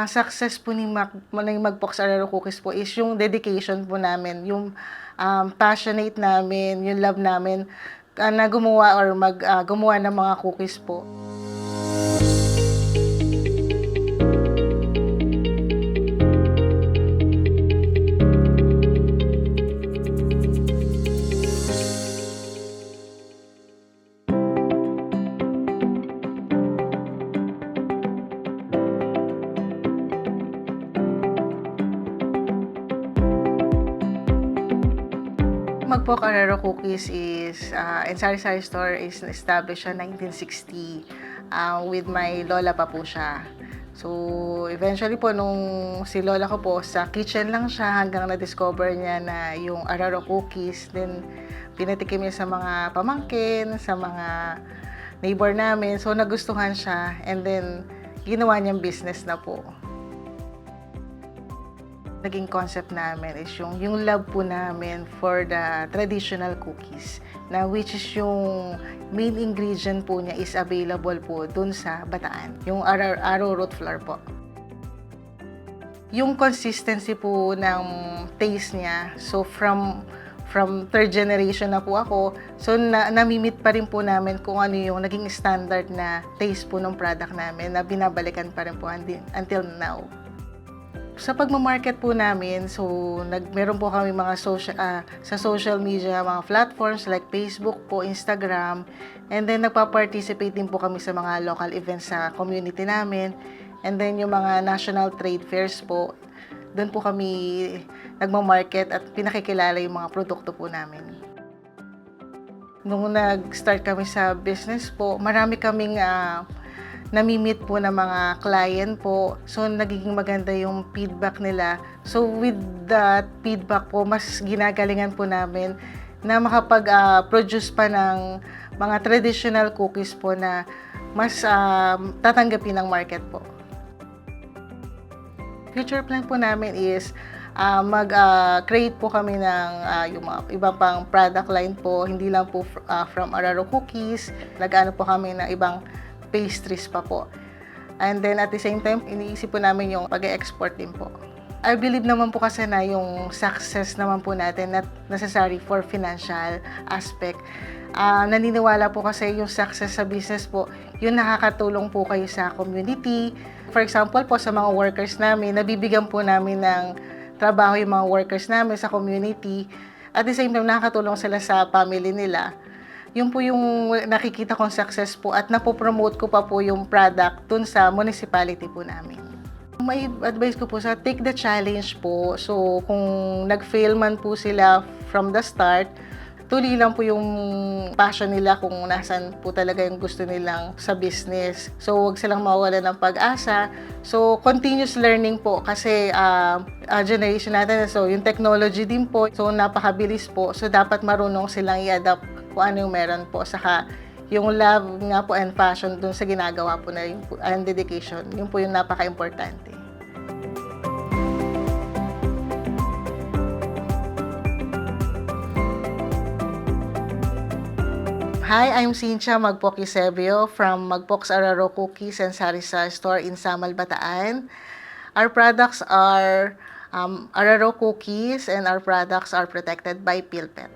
Success po ni Magpoks Araro Cookies po is yung dedication po namin, yung, passionate namin, yung love namin, na gumawa or gumawa ng mga cookies po. Magpok Araro Cookies is, and Sari-Sari Store is established siya 1960, with my lola pa po siya. So, eventually po nung si lola ko po sa kitchen lang siya hanggang na-discover niya na yung Araro Cookies. Then, pinatikim niya sa mga pamangkin, sa mga neighbor namin. So, nagustuhan siya and then ginawa niyang business na po. Naging concept namin is yung love po namin for the traditional cookies na which is yung main ingredient po niya is available po dun sa Bataan, yung arrow root flour po. Yung consistency po ng taste niya, so from third generation na po ako, so namimit pa rin po namin kung ano yung naging standard na taste po ng product namin na binabalikan pa rin po until now. Sa pagmamarket po namin, so meron po kami mga sa social media, mga platforms like Facebook po, Instagram, and then nagpa-participate din po kami sa mga local events sa community namin, and then yung mga national trade fairs po, doon po kami nagmamarket at pinakikilala yung mga produkto po namin. Nung nag-start kami sa business po, marami kaming nami-meet po ng mga client po. So, nagiging maganda yung feedback nila. So, with that feedback po, mas ginagalingan po namin na makapag-produce pa ng mga traditional cookies po na mas tatanggapin ng market po. Future plan po namin is mag-create po kami ng yung mga ibang pang product line po, hindi lang po from Araro Cookies. Nag-ano po kami ng ibang pastries pa po. And then at the same time, iniisip po namin yung pag-export din po. I believe naman po kasi na yung success naman po natin not necessary for financial aspect. Naniniwala po kasi yung success sa business po, yung nakakatulong po kayo sa community. For example po, sa mga workers namin, nabibigyan po namin ng trabaho yung mga workers namin sa community. At the same time, nakakatulong sila sa family nila. Yun po yung nakikita kong success po at napopromote ko pa po yung product dun sa municipality po namin. May advice ko po sa take the challenge po. So, kung nag-fail man po sila from the start, tuloy lang po yung passion nila kung nasan po talaga yung gusto nilang sa business. So, huwag silang mawala ng pag-asa. So, continuous learning po kasi generation natin, so yung technology din po, so napakabilis po. So, dapat marunong silang i-adapt kung ano yung meron po. Saka, yung love nga po and passion dun sa ginagawa po na yung, and dedication, yun po yung napaka-importante. Hi, I'm Cynthia Magpok Eusebio from Magpok's Araro Cookies and Sari-Sari Store in Samal, Bataan. Our products are Araro Cookies and our products are protected by PhilPet.